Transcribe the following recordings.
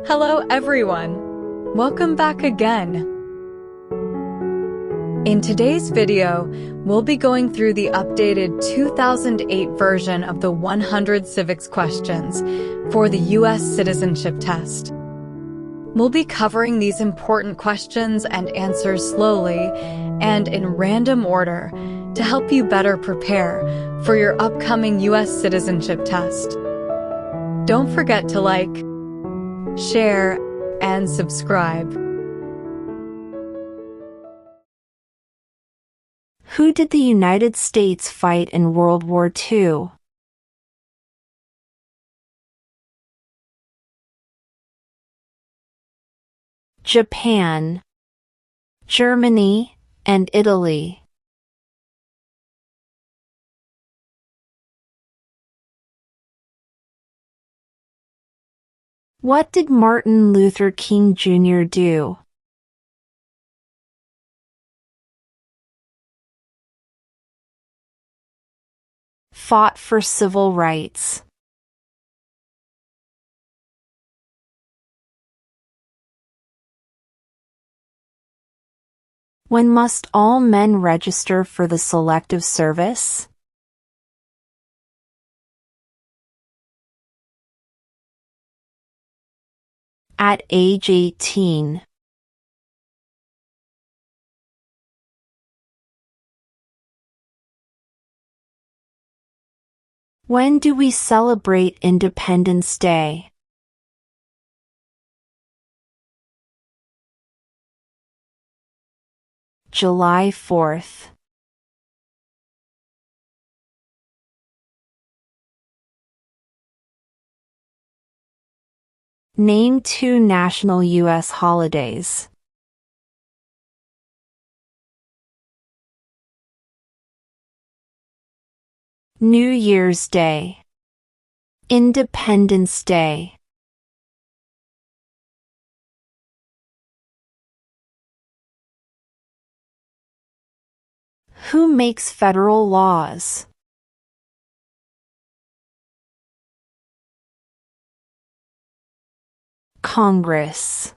Hello everyone! Welcome back again! In today's video, we'll be going through the updated 2008 version of the 100 civics questions for the U.S. Citizenship Test. We'll be covering these important questions and answers slowly and in random order to help you better prepare for your upcoming U.S. Citizenship Test. Don't forget to like, share, and subscribe. Who did the United States fight in World War II? Japan, Germany, and Italy. What did Martin Luther King Jr. do? Fought for civil rights. When must all men register for the Selective Service? At age 18. When do we celebrate Independence Day? July 4th. Name 2 national U.S. holidays. New Year's Day. Independence Day. Who makes federal laws? Congress.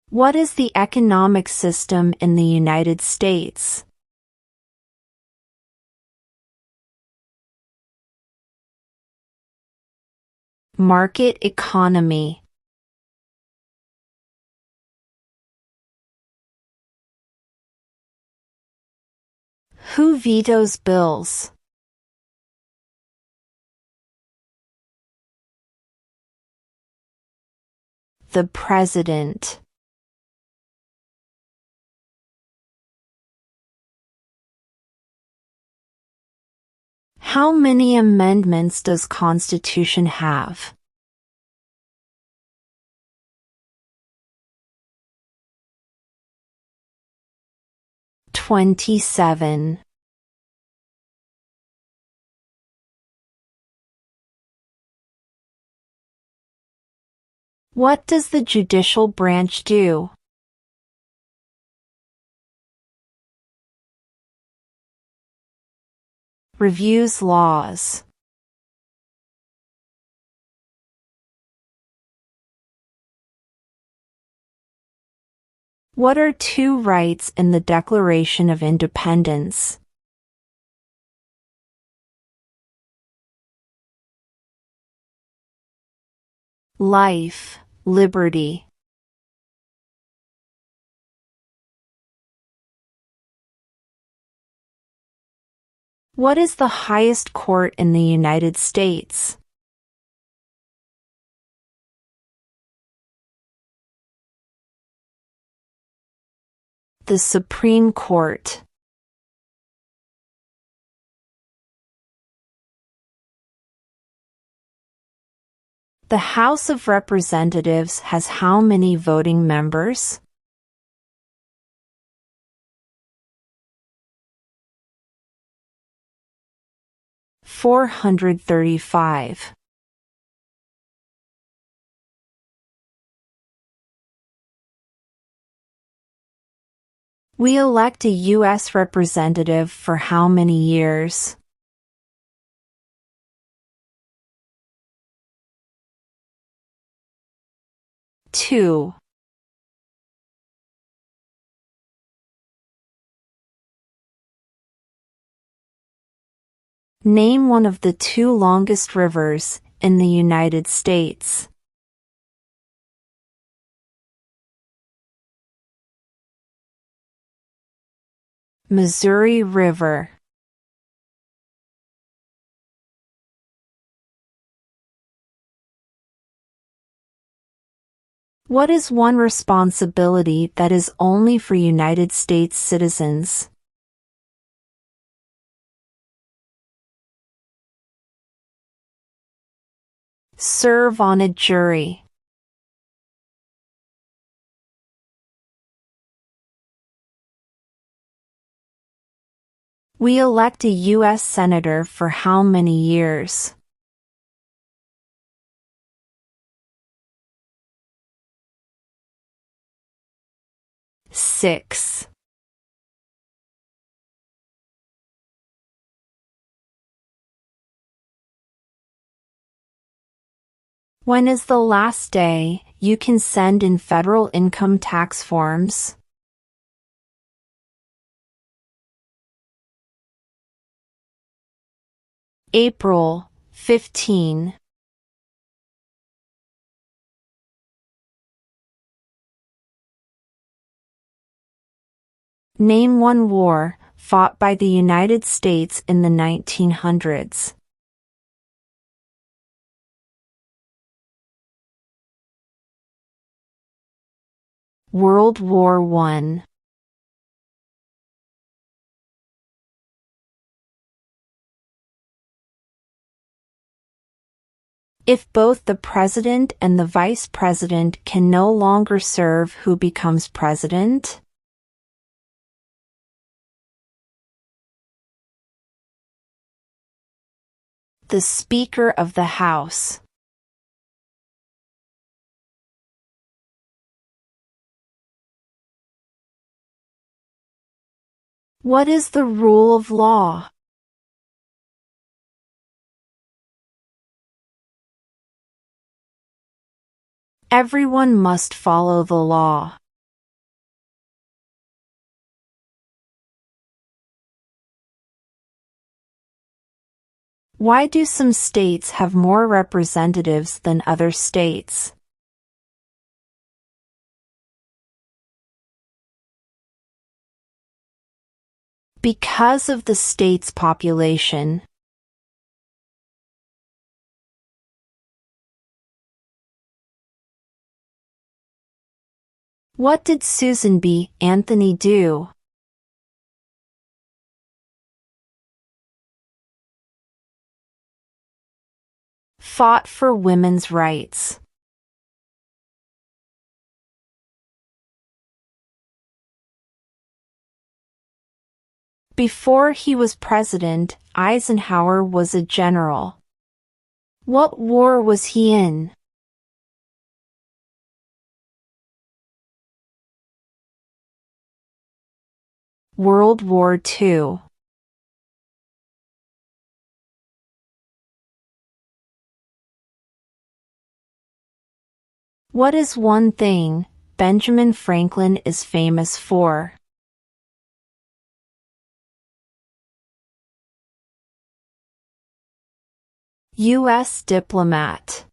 What is the economic system in the United States? Market economy. Who vetoes bills? The President. How many amendments does Constitution have? 27. What does the judicial branch do? Reviews laws. What are 2 rights in the Declaration of Independence? Life, liberty. What is the highest court in the United States? The Supreme Court. The House of Representatives has how many voting members? 435. We elect a U.S. representative for how many years? 2. Name one of the 2 longest rivers in the United States. Missouri River. What is one responsibility that is only for United States citizens? Serve on a jury. We elect a U.S. Senator for how many years? 6. When is the last day you can send in federal income tax forms? April 15. Name one war fought by the United States in the 1900s. World War I. If both the president and the vice president can no longer serve, who becomes president? The Speaker of the House. What is the rule of law? Everyone must follow the law. Why do some states have more representatives than other states? Because of the state's population. What did Susan B. Anthony do? Fought for women's rights. Before he was president, Eisenhower was a general. What war was he in? World War II. What is one thing Benjamin Franklin is famous for? U.S. diplomat.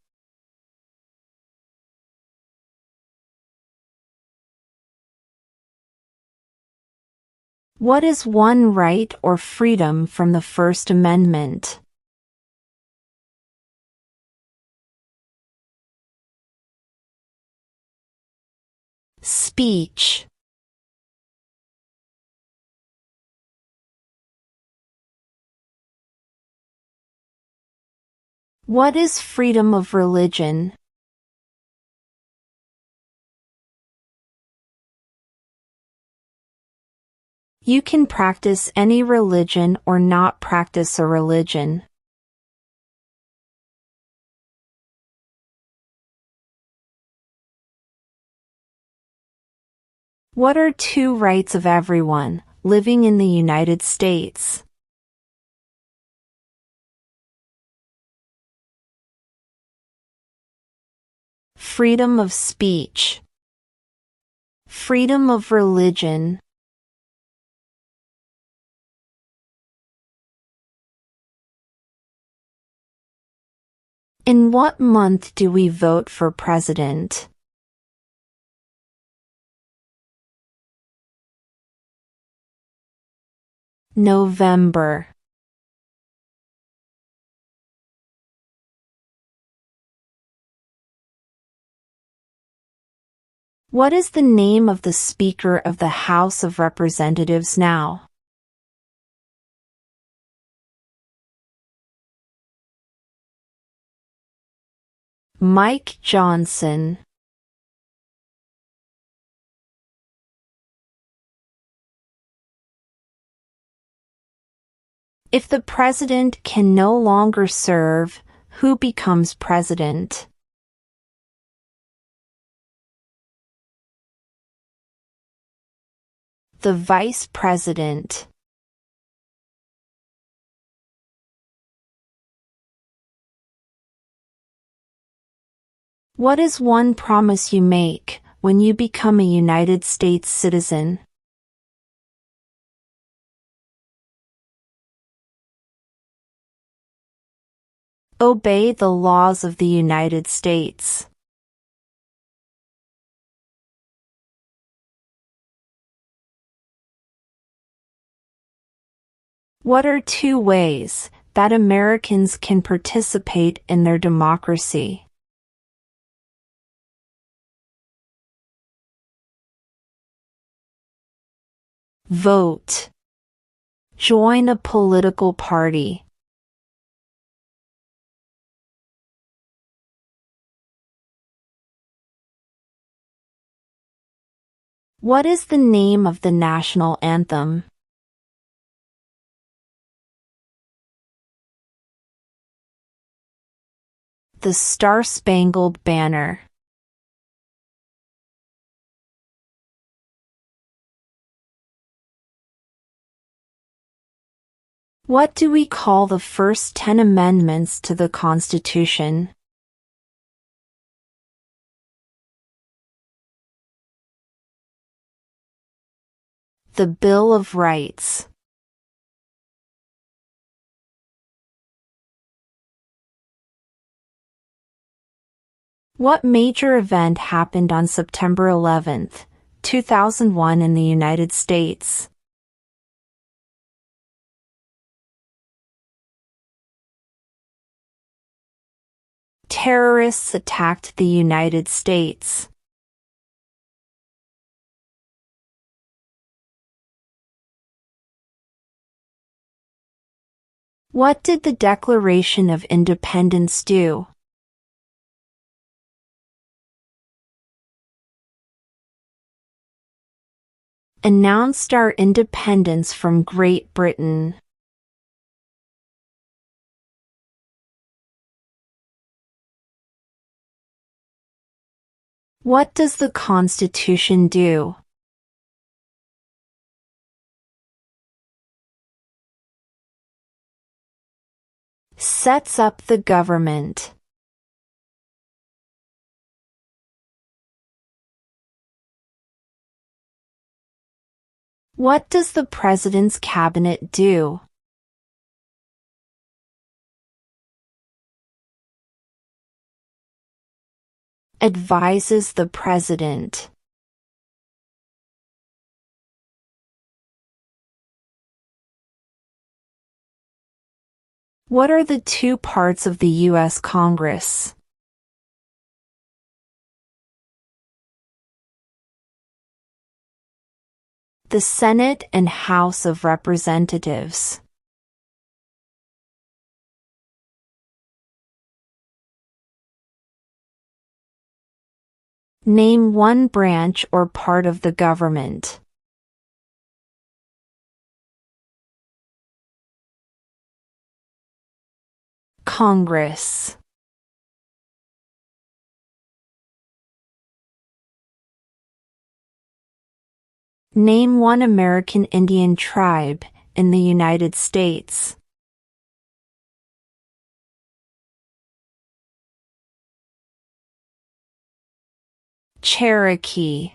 What is one right or freedom from the First Amendment? Speech. What is freedom of religion? You can practice any religion or not practice a religion. What are 2 rights of everyone living in the United States? freedom of speech, freedom of religion. In what month do we vote for president? November. What is the name of the Speaker of the House of Representatives now? Mike Johnson. If the president can no longer serve, who becomes president? The vice president. What is one promise you make when you become a United States citizen? Obey the laws of the United States. What are 2 ways that Americans can participate in their democracy? Vote. Join a political party. What is the name of the national anthem? The Star-Spangled Banner. What do we call the first 10 amendments to the Constitution? The Bill of Rights. What major event happened on September 11, 2001 in the United States? Terrorists attacked the United States. What did the Declaration of Independence do? Announced our independence from Great Britain. What does the Constitution do? Sets up the government. What does the President's Cabinet do? Advises the President. What are the 2 parts of the U.S. Congress? The Senate and House of Representatives. Name one branch or part of the government. Congress. Name one American Indian tribe in the United States. Cherokee.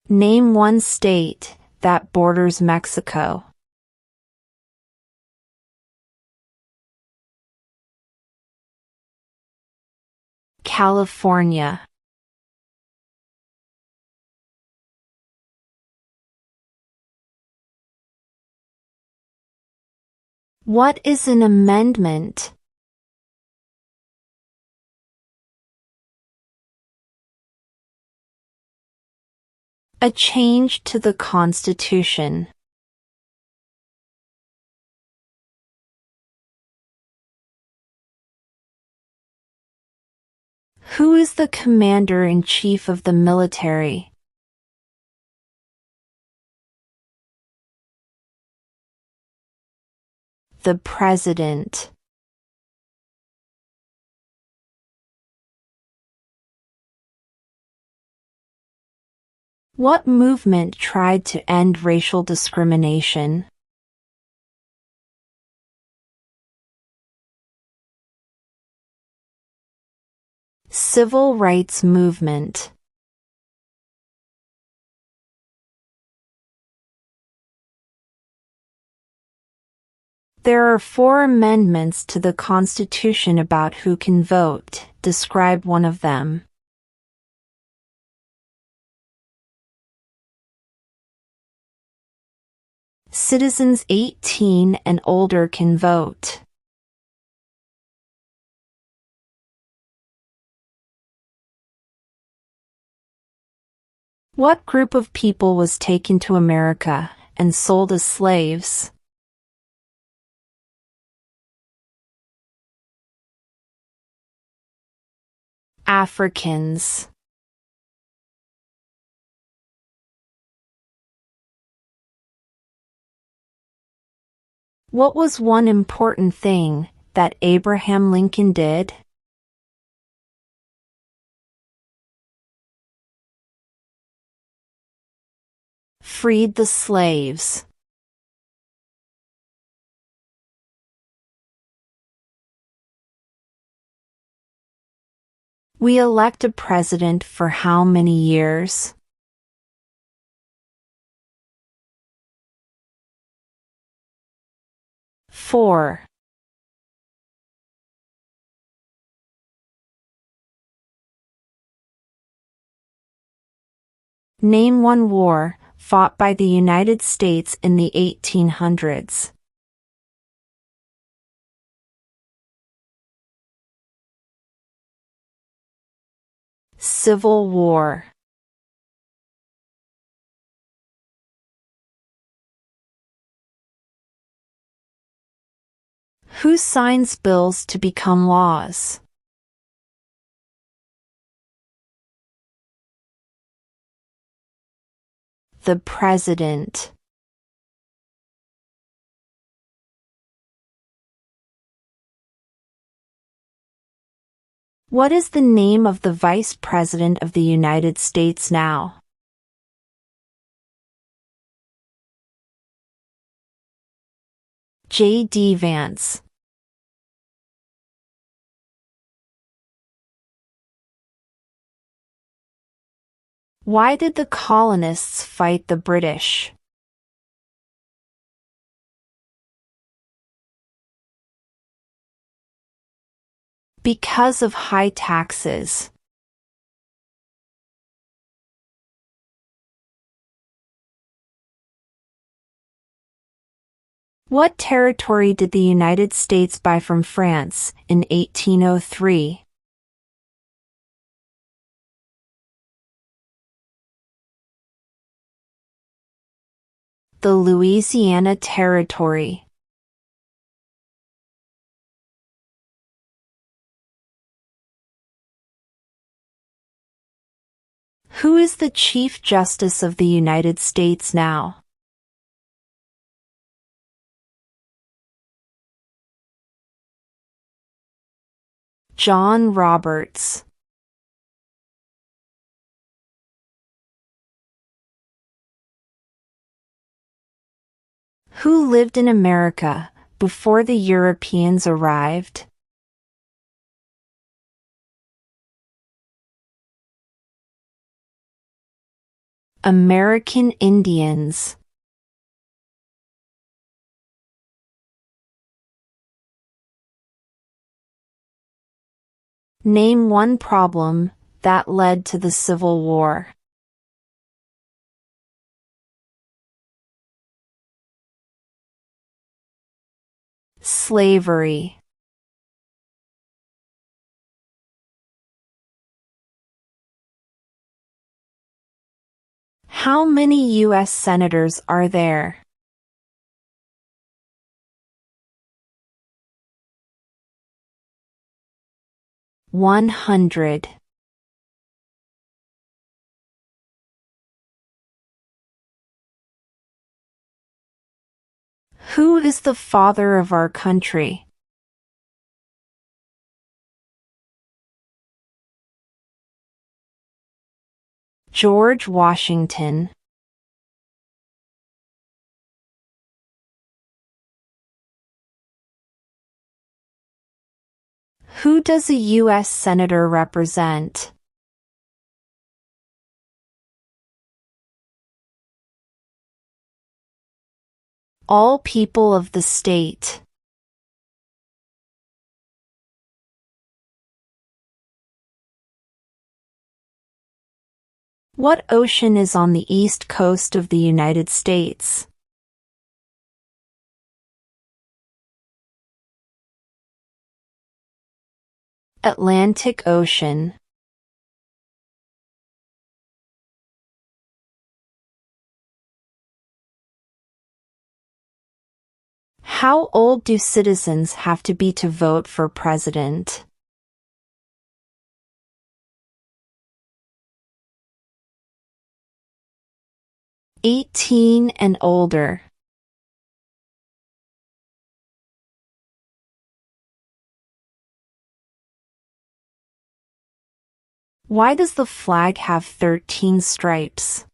Name one state that borders Mexico. California. What is an amendment? A change to the Constitution. Who is the Commander-in-Chief of the military? The President. What movement tried to end racial discrimination? Civil rights movement. There are 4 amendments to the Constitution about who can vote. Describe one of them. Citizens 18 and older can vote. What group of people was taken to America and sold as slaves? Africans. What was one important thing that Abraham Lincoln did? Freed the slaves. We elect a president for how many years? Four. Name one war fought by the United States in the 1800s. Civil War. Who signs bills to become laws? The President. What is the name of the Vice President of the United States now? J.D. Vance. Why did the colonists fight the British? Because of high taxes. What territory did the United States buy from France in 1803? The Louisiana Territory. Who is the Chief Justice of the United States now? John Roberts. Who lived in America before the Europeans arrived? American Indians. Name one problem that led to the Civil War. Slavery. How many U.S. senators are there? $100. Who is the father of our country? George Washington. Who does a U.S. Senator represent? All people of the state. What ocean is on the east coast of the United States? Atlantic Ocean. How old do citizens have to be to vote for president? '18 and older. Why does the flag have 13 stripes?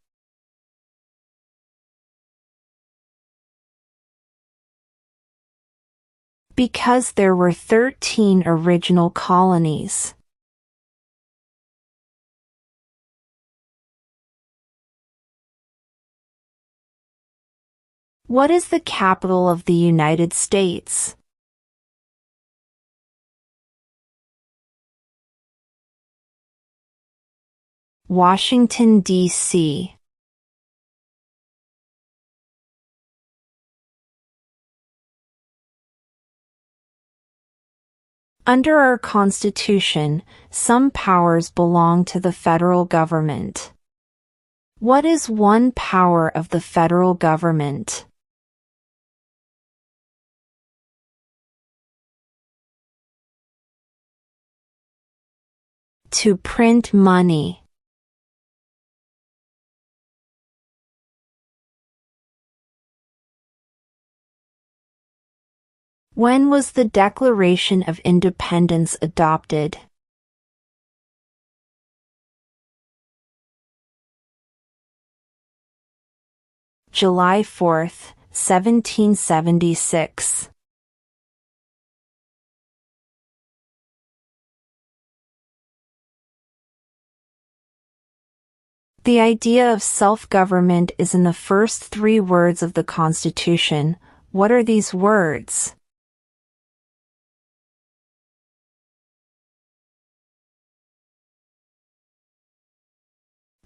Because there were 13 original colonies. What is the capital of the United States? Washington, D.C. Under our Constitution, some powers belong to the federal government. What is one power of the federal government? To print money. When was the Declaration of Independence adopted? July 4, 1776. The idea of self-government is in the first 3 words of the Constitution. What are these words?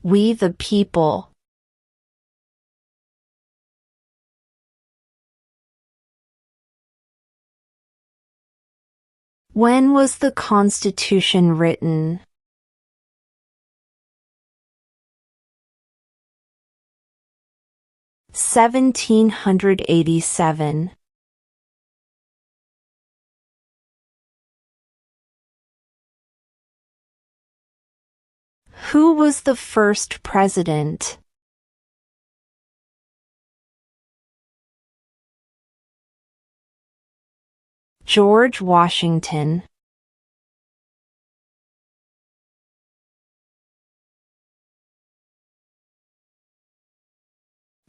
We the people. When was the Constitution written? (1787). Who was the first president? George Washington.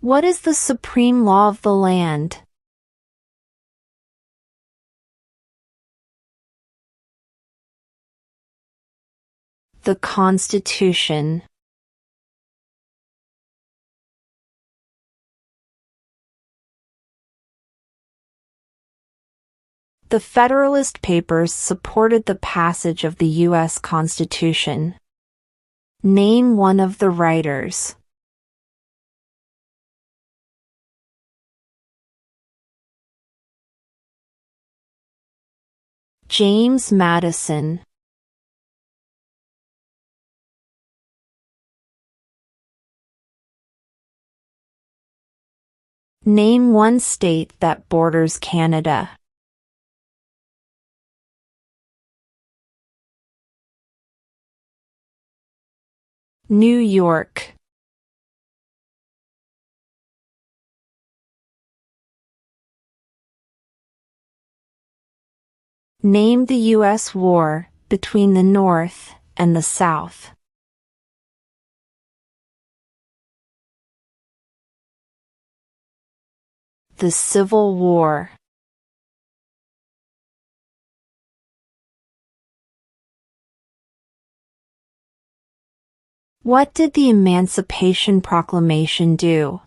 What is the supreme law of the land? The Constitution. The Federalist Papers supported the passage of the U.S. Constitution. Name one of the writers. James Madison. Name one state that borders Canada. New York. Name the U.S. war between the North and the South. The Civil War. What did the Emancipation Proclamation do?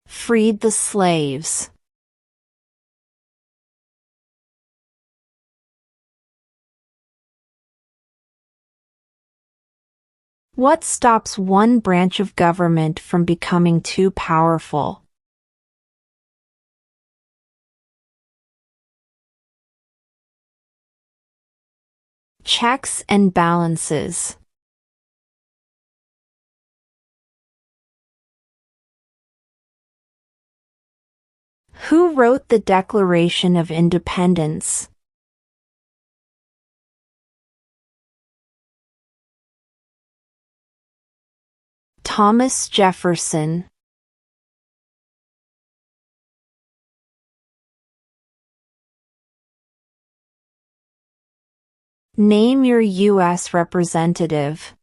Freed the slaves. What stops one branch of government from becoming too powerful? Checks and balances. Who wrote the Declaration of Independence? Thomas Jefferson. Name your U.S. representative.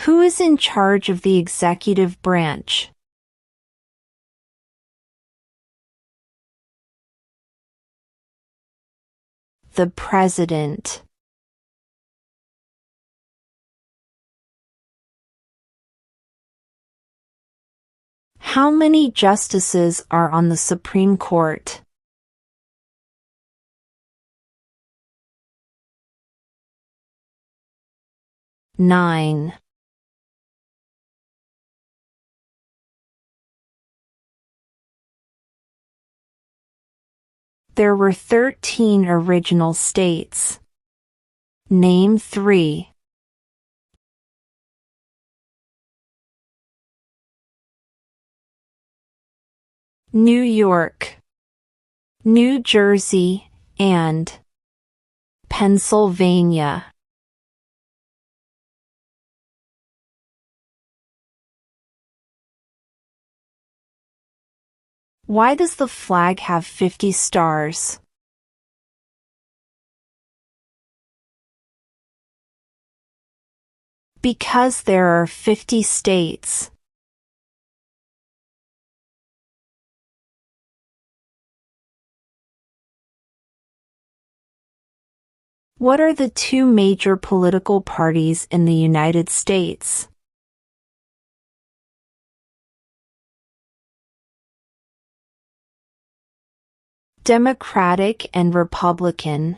Who is in charge of the executive branch? The President. How many justices are on the Supreme Court? 9. There were 13 original states. Name 3. New York, New Jersey, and Pennsylvania. Why does the flag have 50 stars? Because there are 50 states. What are the two major political parties in the United States? Democratic and Republican.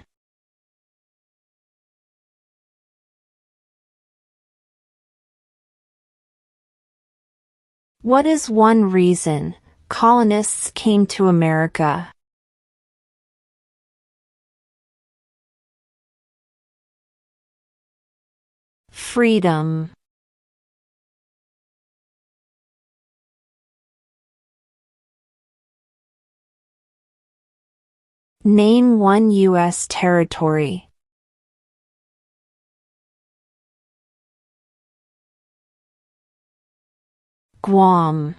What is one reason colonists came to America? Freedom. Name one U.S. territory. Guam.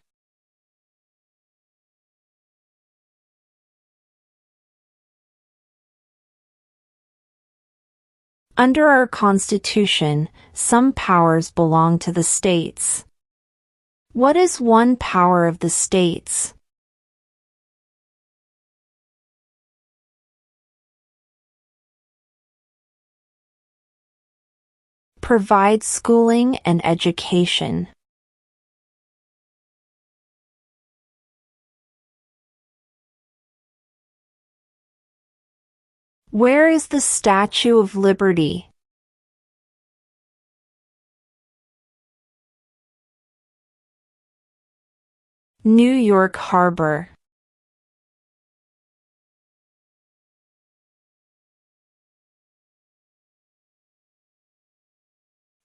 Under our Constitution, some powers belong to the states. What is one power of the states? Provide schooling and education. Where is the Statue of Liberty? New York Harbor.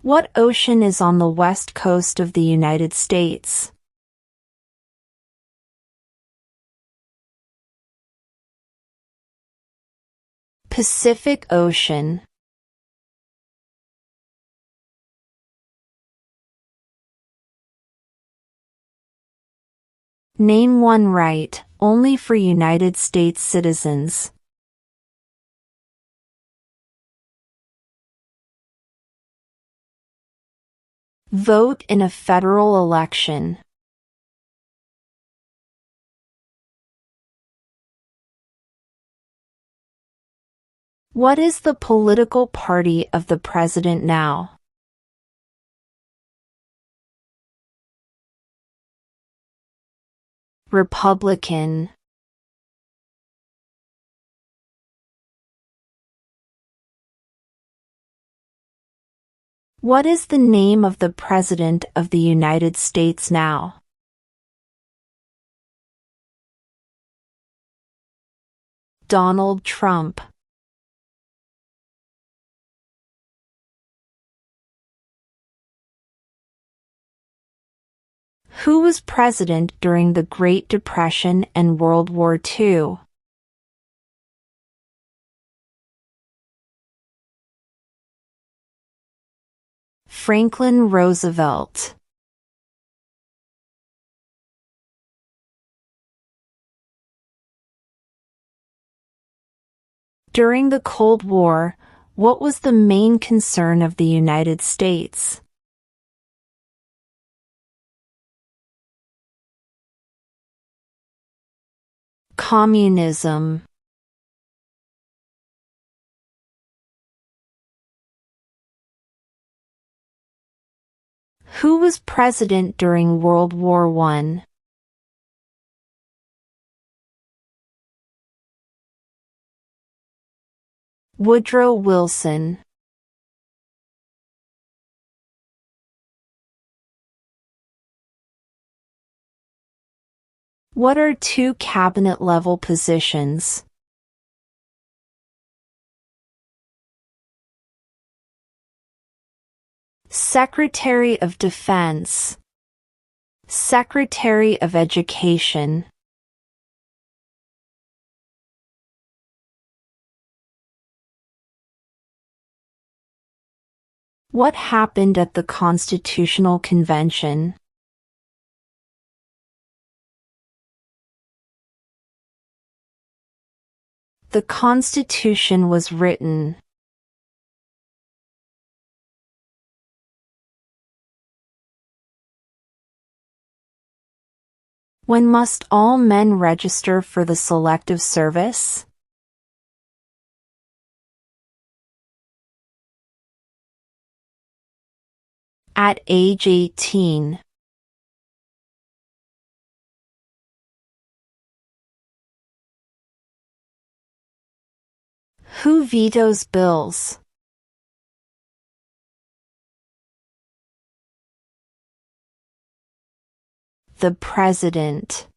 What ocean is on the west coast of the United States? Pacific Ocean. Name one right, only for United States citizens. Vote in a federal election. What is the political party of the president now? Republican. What is the name of the President of the United States now? Donald Trump. Who was president during the Great Depression and World War II? Franklin Roosevelt. During the Cold War, what was the main concern of the United States? Communism. Who was president during World War I? Woodrow Wilson. What are two cabinet-level positions? Secretary of Defense. Secretary of Education. What happened at the Constitutional Convention? The Constitution was written. When must all men register for the Selective Service? At age 18. Who vetoes bills? The President.